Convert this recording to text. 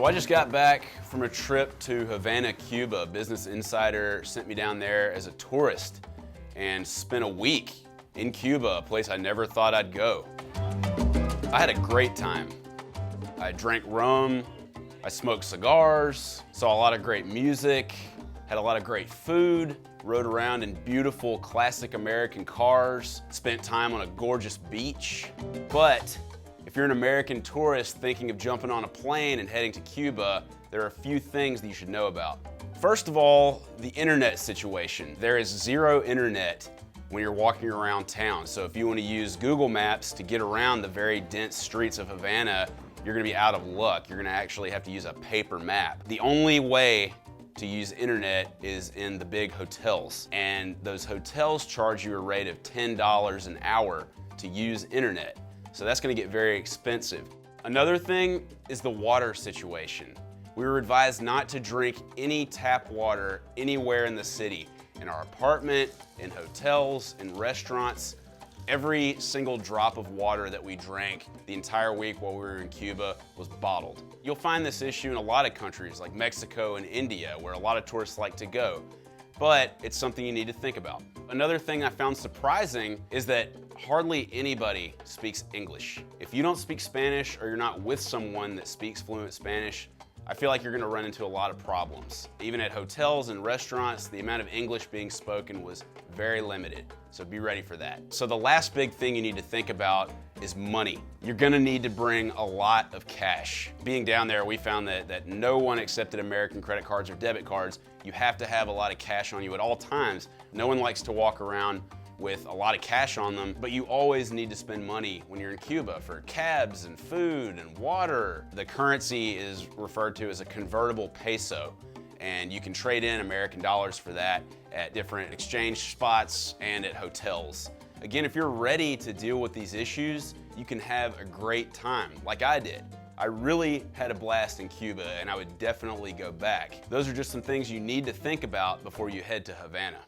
So I just got back from a trip to Havana, Cuba. Business Insider sent me down there as a tourist and spent a week in Cuba, a place I never thought I'd go. I had a great time. I drank rum, I smoked cigars, saw a lot of great music, had a lot of great food, rode around in beautiful classic American cars, spent time on a gorgeous beach. But if you're an American tourist thinking of jumping on a plane and heading to Cuba, there are a few things that you should know about. First of all, the internet situation. There is zero internet when you're walking around town. So if you want to use Google Maps to get around the very dense streets of Havana, you're gonna be out of luck. You're gonna actually have to use a paper map. The only way to use internet is in the big hotels. And those hotels charge you a rate of $10 an hour to use internet. So that's gonna get very expensive. Another thing is the water situation. We were advised not to drink any tap water anywhere in the city. In our apartment, in hotels, in restaurants. Every single drop of water that we drank the entire week while we were in Cuba was bottled. You'll find this issue in a lot of countries like Mexico and India, where a lot of tourists like to go, but it's something you need to think about. Another thing I found surprising is that hardly anybody speaks English. If you don't speak Spanish or you're not with someone that speaks fluent Spanish, I feel like you're gonna run into a lot of problems. Even at hotels and restaurants, the amount of English being spoken was very limited, so be ready for that. So the last big thing you need to think about is money. You're gonna need to bring a lot of cash. Being down there, we found that no one accepted American credit cards or debit cards. You have to have a lot of cash on you at all times. No one likes to walk around with a lot of cash on them, but you always need to spend money when you're in Cuba for cabs and food and water. The currency is referred to as a convertible peso, and you can trade in American dollars for that at different exchange spots and at hotels. Again, if you're ready to deal with these issues, you can have a great time, like I did. I really had a blast in Cuba, and I would definitely go back. Those are just some things you need to think about before you head to Havana.